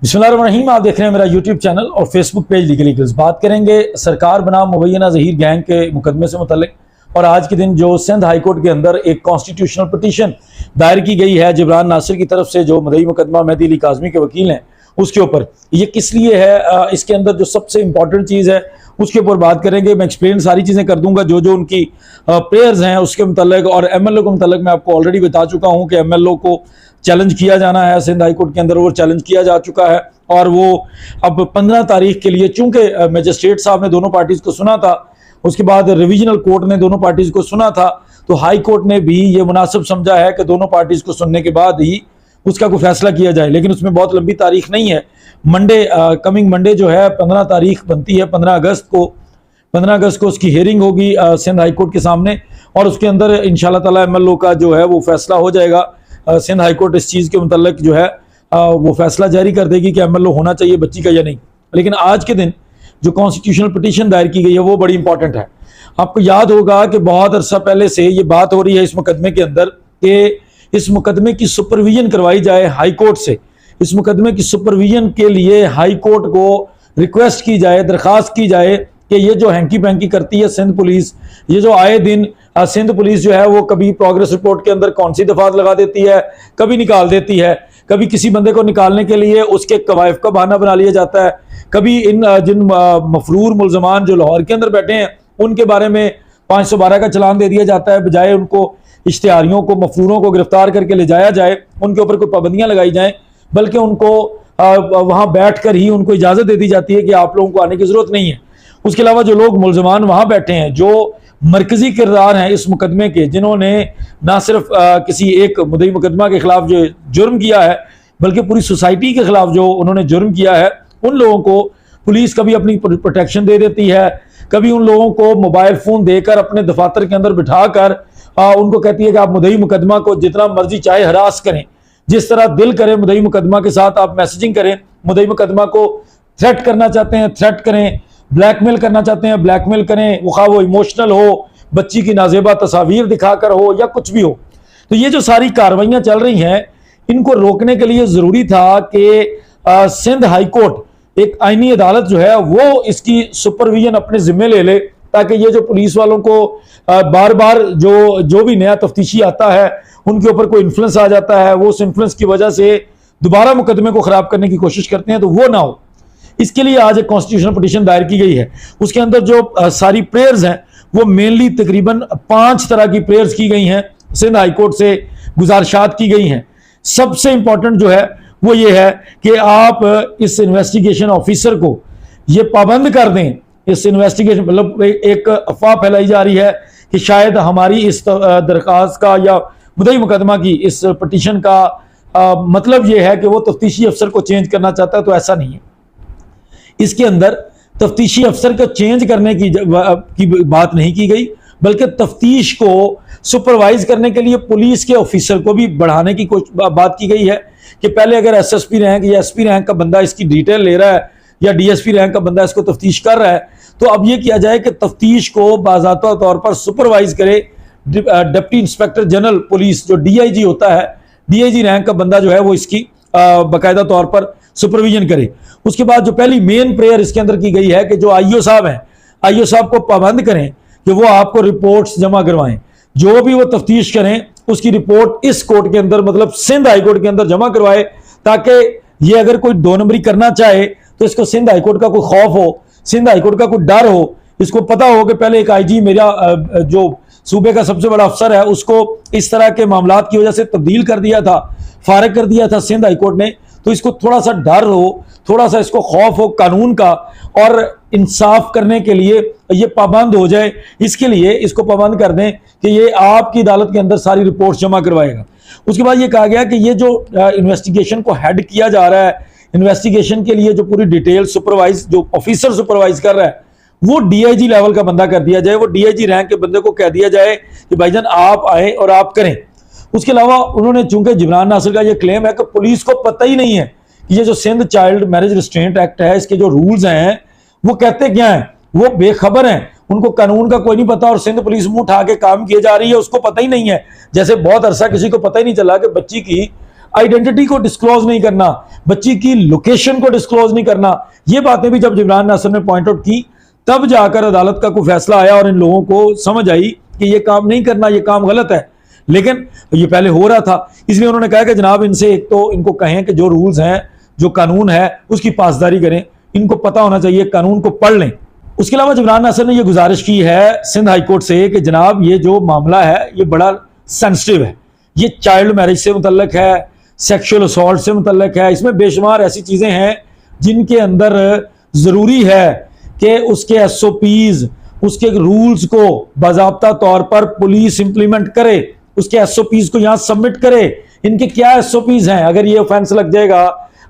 बिस्मिल्लाहिर्रहमानिर्रहीम। आप देख रहे हैं मेरा यूट्यूब चैनल और फेसबुक पेज लीगल ईगल्स। बात करेंगे सरकार बनाम मुबैना ज़हीर गैंग के मुकदमे से मुतल्लिक। और आज के दिन जो सिंध हाई कोर्ट के अंदर एक कॉन्स्टिट्यूशनल पिटीशन दायर की गई है जिब्रान नासिर की तरफ से, जो मदई मुकदमा मेहदी अली काज़मी के वकील हैं, उसके ऊपर ये किस लिए है, इसके अंदर जो सबसे इंपॉर्टेंट चीज़ है उसके ऊपर बात करेंगे। मैं एक्सप्लेन सारी चीज़ें कर दूंगा जो जो उनकी प्रेयर्स हैं उसके मुतल्लिक। और MLO के मुतल्लिक मैं आपको ऑलरेडी बता चुका हूँ कि MLO को चैलेंज किया जाना है सिंध हाई कोर्ट के अंदर, वो चैलेंज किया जा चुका है। और वो अब 15 तारीख के लिए, चूंकि मजिस्ट्रेट साहब ने दोनों पार्टीज को सुना था, उसके बाद रिविजनल कोर्ट ने दोनों पार्टीज को सुना था, तो हाई कोर्ट ने भी ये मुनासिब समझा है कि दोनों पार्टीज को सुनने के बाद ही उसका कोई फैसला किया जाए। लेकिन उसमें बहुत लंबी तारीख नहीं है। मंडे, कमिंग मंडे जो है 15 तारीख बनती है, 15 अगस्त को उसकी हियरिंग होगी सिंध हाई कोर्ट के सामने। और उसके अंदर इंशाल्लाह ताला MLO का जो है वो फैसला हो जाएगा। सिंध हाई कोर्ट इस चीज़ के मुतल्लिक जो है वो फैसला जारी कर देगी कि MLO होना चाहिए बच्ची का या नहीं। लेकिन आज के दिन जो कॉन्स्टिट्यूशनल पिटीशन दायर की गई है वो बड़ी इंपॉर्टेंट है। आपको याद होगा कि बहुत अरसा पहले से ये बात हो रही है इस मुकदमे के अंदर कि इस मुकदमे की सुपरविजन करवाई जाए हाई कोर्ट से। इस मुकदमे की सुपरविजन के लिए हाई कोर्ट को रिक्वेस्ट की जाए, दरख्वास्त की जाए कि ये जो हैंकी पैंकी करती है सिंध पुलिस, ये जो आए दिन सिंध पुलिस जो है वो कभी प्रोग्रेस रिपोर्ट के अंदर कौन सी दफात लगा देती है, कभी निकाल देती है, कभी किसी बंदे को निकालने के लिए उसके कवायफ का बहाना बना लिया जाता है, कभी इन जिन मफरूर मुलजमान जो लाहौर के अंदर बैठे हैं उनके बारे में 512 का चलान दे दिया जाता है, बजाय उनको इश्तिहारियों को, मफरूरों को गिरफ्तार करके ले जाया जाए, उनके ऊपर कोई पाबंदियां लगाई जाएं, बल्कि उनको वहां बैठ कर ही उनको इजाजत दे दी जाती है कि आप लोगों को आने की जरूरत नहीं है। उसके अलावा जो लोग मुलजमान वहां बैठे हैं, जो मरकजी किरदार हैं इस मुकदमे के, जिन्होंने ना सिर्फ किसी एक मुद्दई मुकदमा के खिलाफ जो जुर्म किया है बल्कि पूरी सोसाइटी के खिलाफ जो उन्होंने जुर्म किया है, उन लोगों को पुलिस कभी अपनी प्रोटेक्शन दे देती है, कभी उन लोगों को मोबाइल फोन देकर अपने दफातर के अंदर बिठाकर उनको कहती है कि आप मुद्दई मुकदमा को जितना मर्जी चाहे हरास करें, जिस तरह दिल करे मुद्दई मुकदमा के साथ आप मैसेजिंग करें, मुद्दई मुकदमा को थ्रेट करना चाहते हैं थ्रेट करें, ब्लैकमेल करना चाहते हैं ब्लैकमेल करें, वो इमोशनल हो, बच्ची की नाजेबा तस्वीर दिखाकर हो या कुछ भी हो। तो ये जो सारी कार्रवाइयां चल रही हैं, इनको रोकने के लिए जरूरी था कि सिंध हाई कोर्ट एक आईनी अदालत जो है वो इसकी सुपरविजन अपने जिम्मे ले ले, ताकि ये जो पुलिस वालों को बार बार जो भी नया तफ्तीशी आता है उनके ऊपर कोई इन्फ्लुएंस आ जाता है, वो उस इन्फ्लुएंस की वजह से दोबारा मुकदमे को खराब करने की कोशिश करते हैं, तो वो ना हो। इसके लिए आज एक कॉन्स्टिट्यूशनल पिटीशन दायर की गई है। उसके अंदर जो सारी प्रेयर्स हैं वो मेनली तकरीबन 5 तरह की प्रेयर्स की गई हैं, सिंध हाई कोर्ट से गुजारिशात की गई हैं। सबसे इंपॉर्टेंट जो है वो ये है कि आप इस इन्वेस्टिगेशन ऑफिसर को ये पाबंद कर दें। इस इन्वेस्टिगेशन मतलब एक अफवाह फैलाई जा रही है कि शायद हमारी इस दरख्वास्त का या मुद्दई मुकदमा की इस पिटीशन का मतलब ये है कि वो तफ्तीशी अफसर को चेंज करना चाहता है, तो ऐसा नहीं है। इसके अंदर तफ्तीशी अफसर को चेंज करने की बात नहीं की गई, बल्कि तफ्तीश को सुपरवाइज करने के लिए पुलिस के ऑफिसर को भी बढ़ाने की बात की गई है कि पहले अगर SSP रैंक या SP रैंक का बंदा इसकी डिटेल ले रहा है या DSP रैंक का बंदा इसको तफ्तीश कर रहा है, तो अब यह किया जाए कि तफ्तीश को बाज़ाब्ता तौर पर सुपरवाइज करे डिप्टी इंस्पेक्टर जनरल पुलिस, जो DIG होता है, DIG रैंक का बंदा जो है वो इसकी बाकायदा तौर पर सुपरविजन करे। उसके बाद जो पहली मेन प्रेयर इसके अंदर की गई है कि जो IO साहब हैं, IO साहब को पाबंद करें कि वो आपको रिपोर्ट्स जमा करवाएं, जो भी वो तफ्तीश करें उसकी रिपोर्ट इस कोर्ट के अंदर, मतलब सिंध हाई कोर्ट के अंदर जमा करवाए, ताकि ये अगर कोई 2 नंबरी करना चाहे तो इसको सिंध हाई कोर्ट का कोई खौफ हो, सिंध हाई कोर्ट का कोई डर हो, इसको पता हो कि पहले एक IG मेरा जो सूबे का सबसे बड़ा अफसर है उसको इस तरह के मामलात की वजह से तब्दील कर दिया था, फारिग कर दिया था सिंध हाई कोर्ट ने, तो इसको थोड़ा सा डर हो, थोड़ा सा इसको खौफ हो कानून का, और इंसाफ करने के लिए ये पाबंद हो जाए। इसके लिए इसको पाबंद कर दें कि ये आपकी अदालत के अंदर सारी रिपोर्ट जमा करवाएगा। उसके बाद ये कहा गया कि ये जो इन्वेस्टिगेशन को हेड किया जा रहा है, इन्वेस्टिगेशन के लिए जो पूरी डिटेल सुपरवाइज, जो ऑफिसर सुपरवाइज कर रहा है, वो DIG लेवल का बंदा कर दिया जाए। वो DIG रैंक के बंदे को कह दिया जाए कि भाईजान आप आए और आप करें। उसके अलावा उन्होंने, चूंकि जिब्रान नासिर का ये क्लेम है कि पुलिस को पता ही नहीं है कि ये जो Sindh child marriage restraint act है, इसके जो रूल्स हैं वो कहते क्या हैं, वो बेखबर हैं, उनको कानून का कोई नहीं पता, और सिंध पुलिस मुंह उठा के काम किए जा रही है, उसको पता ही नहीं है। जैसे बहुत अरसा किसी को पता ही नहीं चला कि बच्ची की आइडेंटिटी को डिस्क्लोज नहीं करना, बच्ची की लोकेशन को डिस्क्लोज नहीं करना, ये बातें भी जब जिब्रान नासिर ने पॉइंट आउट की तब जाकर अदालत का कोई फैसला आया और इन लोगों को समझ आई कि ये काम नहीं करना, ये काम गलत है। लेकिन ये पहले हो रहा था, इसलिए उन्होंने कहा कि जनाब इनसे एक तो इनको कहें कि जो रूल्स हैं, जो कानून है उसकी पासदारी करें, इनको पता होना चाहिए, कानून को पढ़ लें। उसके अलावा जिब्रान नासिर ने यह गुजारिश की है सिंध हाईकोर्ट से कि जनाब ये जो मामला है ये बड़ा सेंसिटिव है, ये चाइल्ड मैरिज से मुतल्लक है, सेक्सुअल असॉल्ट से मुतल्लक है, इसमें बेशुमार ऐसी चीज़ें हैं जिनके अंदर ज़रूरी है कि उसके SOPs, उसके रूल्स को बाज़ाब्ता तौर पर पुलिस इंप्लीमेंट करे, उसके SOPs को यहाँ सबमिट करे। इनके क्या SOPs हैं, अगर ये ऑफेंस लग जाएगा,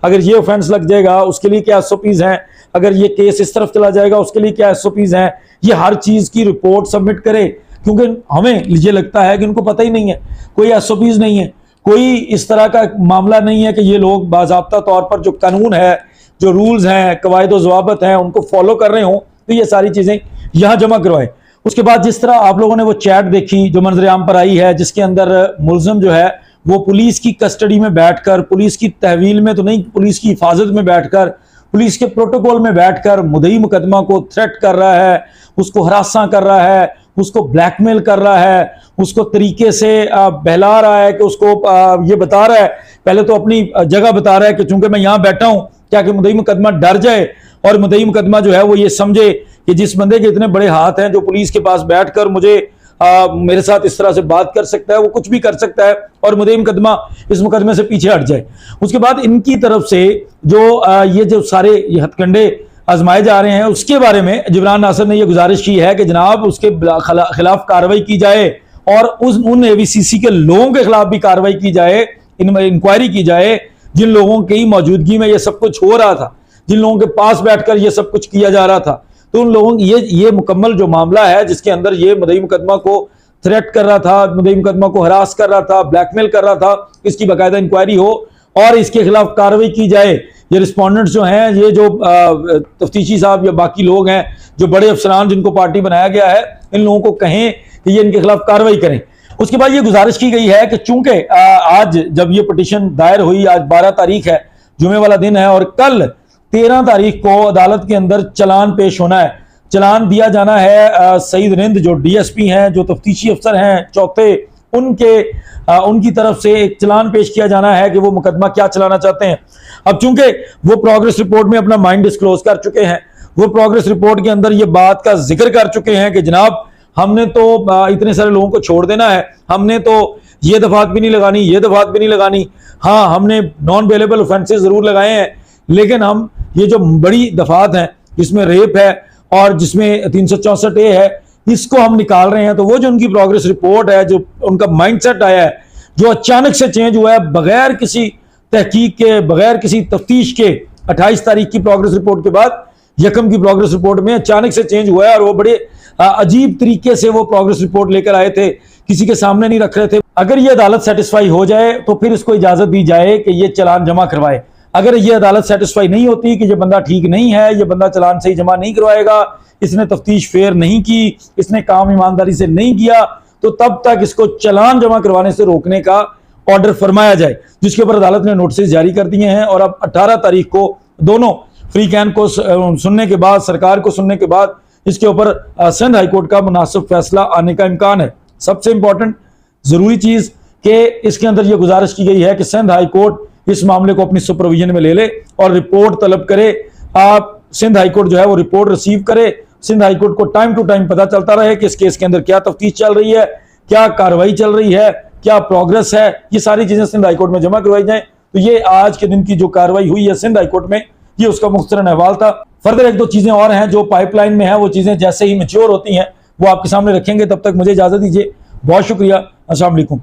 अगर ये ऑफेंस लग जाएगा उसके लिए क्या SOPs हैं, अगर ये केस इस तरफ चला जाएगा उसके लिए क्या SOPs हैं, ये हर चीज़ की रिपोर्ट सबमिट करे। क्योंकि हमें ये लगता है कि उनको पता ही नहीं है, कोई SOPs नहीं है, कोई इस तरह का मामला नहीं है कि ये लोग बाज़ाब्ता तौर पर जो कानून है, जो रूल्स हैं, कवायद व ज़वाबित हैं, उनको फॉलो कर रहे हों। तो ये सारी चीज़ें यहाँ जमा करवाएं। उसके बाद जिस तरह आप लोगों ने वो चैट देखी जो मंजर-ए-आम पर आई है, जिसके अंदर मुलज़म जो है वो पुलिस की कस्टडी में बैठकर, पुलिस की तहवील में तो नहीं, पुलिस की हिफाजत में बैठकर, पुलिस के प्रोटोकॉल में बैठकर मुद्दई मुकदमा को थ्रेट कर रहा है, उसको हरासा कर रहा है, उसको ब्लैकमेल कर रहा है, उसको तरीके से बहला रहा है कि उसको ये बता रहा है, पहले तो अपनी जगह बता रहा है कि चूंकि मैं यहाँ बैठा हूँ क्या कि मुद्दई मुकदमा डर जाए और मुद्दई मुकदमा जो है वो ये समझे कि जिस बंदे के इतने बड़े हाथ हैं जो पुलिस के पास बैठकर मुझे मेरे साथ इस तरह से बात कर सकता है, वो कुछ भी कर सकता है और मुद्दई मुकदमा इस मुकदमे से पीछे हट जाए। उसके बाद इनकी तरफ से जो ये जो सारे ये हथकंडे आजमाए जा रहे हैं उसके बारे में जिब्रान नासिर ने यह गुजारिश की है कि जनाब उसके खिलाफ कार्रवाई की जाए और उन AVCC के लोगों के खिलाफ भी कार्रवाई की जाए, इंक्वायरी की जाए जिन लोगों की मौजूदगी में ये सब कुछ हो रहा था, जिन लोगों के पास बैठकर ये सब कुछ किया जा रहा था। तो उन लोगों ये मुकम्मल जो मामला है जिसके अंदर ये मुद्दई मुकदमा को थ्रेट कर रहा था, मुद्दई मुकदमा को हरास कर रहा था, ब्लैकमेल कर रहा था, इसकी बाकायदा इंक्वायरी हो और इसके खिलाफ कार्रवाई की जाए। ये रिस्पोंडेंट्स जो हैं, ये जो तफ्तीशी साहब या बाकी लोग हैं, जो बड़े अफसरान जिनको पार्टी बनाया गया है, इन लोगों को कहें कि ये इनके खिलाफ कार्रवाई करें। उसके बाद ये गुजारिश की गई है कि चूंकि आज जब ये पिटीशन दायर हुई, आज 12 तारीख है, जुमे वाला दिन है और कल 13 तारीख को अदालत के अंदर चलान पेश होना है। चलान दिया जाना है सईद रिंद जो DSP हैं, जो तफ्तीशी अफसर हैं चौथे, उनकी तरफ से एक चलान पेश किया जाना है कि वो मुकदमा क्या चलाना चाहते हैं। अब चूंकि वो प्रोग्रेस रिपोर्ट में अपना माइंड डिस्क्लोज कर चुके हैं, वो प्रोग्रेस रिपोर्ट के अंदर ये बात का जिक्र कर चुके हैं कि जनाब हमने तो इतने सारे लोगों को छोड़ देना है, हमने तो ये दफात भी नहीं लगानी, ये दफात भी नहीं लगानी। हाँ, हमने नॉन बेलेबल ऑफेंसेस जरूर लगाए हैं, लेकिन हम ये जो बड़ी दफात हैं जिसमें रेप है और जिसमें 364A है, इसको हम निकाल रहे हैं। तो वो जो उनकी प्रोग्रेस रिपोर्ट है, जो उनका माइंडसेट आया है, जो अचानक से चेंज हुआ है बगैर किसी तहकीक के, बगैर किसी तफ्तीश के, 28 तारीख की प्रोग्रेस रिपोर्ट के बाद यकम की प्रोग्रेस रिपोर्ट में अचानक से चेंज हुआ है और वो बड़े अजीब तरीके से वो प्रोग्रेस रिपोर्ट लेकर आए थे, किसी के सामने नहीं रख रहे थे। अगर ये अदालत सेटिस्फाई हो जाए तो फिर इसको इजाजत दी जाए कि ये चलान जमा करवाए। अगर ये अदालत सेटिस्फाई नहीं होती कि ये बंदा ठीक नहीं है, ये बंदा चलान सही जमा नहीं करवाएगा, इसने तफ्तीश फेयर नहीं की, इसने काम ईमानदारी से नहीं किया, तो तब तक इसको चलान जमा करवाने से रोकने का ऑर्डर फरमाया जाए, जिसके ऊपर अदालत ने नोटिस जारी कर दिए हैं। और अब 18 तारीख को दोनों फ्री कैन को सुनने के बाद, सरकार को सुनने के बाद, इसके ऊपर सिंध हाईकोर्ट का मुनासिब फैसला आने का इम्कान है। सबसे इंपॉर्टेंट जरूरी चीज कि इसके अंदर यह गुजारिश की गई है कि सिंध हाईकोर्ट इस मामले को अपनी सुपरविजन में ले ले और रिपोर्ट तलब करे। आप सिंध हाईकोर्ट जो है वो रिपोर्ट रिसीव करे, सिंध हाईकोर्ट को टाइम टू टाइम पता चलता रहे कि इस केस के अंदर क्या तफ्तीश चल रही है, क्या कार्रवाई चल रही है, क्या प्रोग्रेस है, ये सारी चीजें सिंध हाईकोर्ट में जमा करवाई जाए। तो ये आज के दिन की जो कार्रवाई हुई है सिंध हाईकोर्ट में, ये उसका मुख्तसरन अहवाल था। फर्दर एक दो चीजें और हैं जो पाइपलाइन में है, वो चीजें जैसे ही मैच्योर होती हैं वो आपके सामने रखेंगे। तब तक मुझे इजाजत दीजिए, बहुत शुक्रिया, अस्सलाम वालेकुम।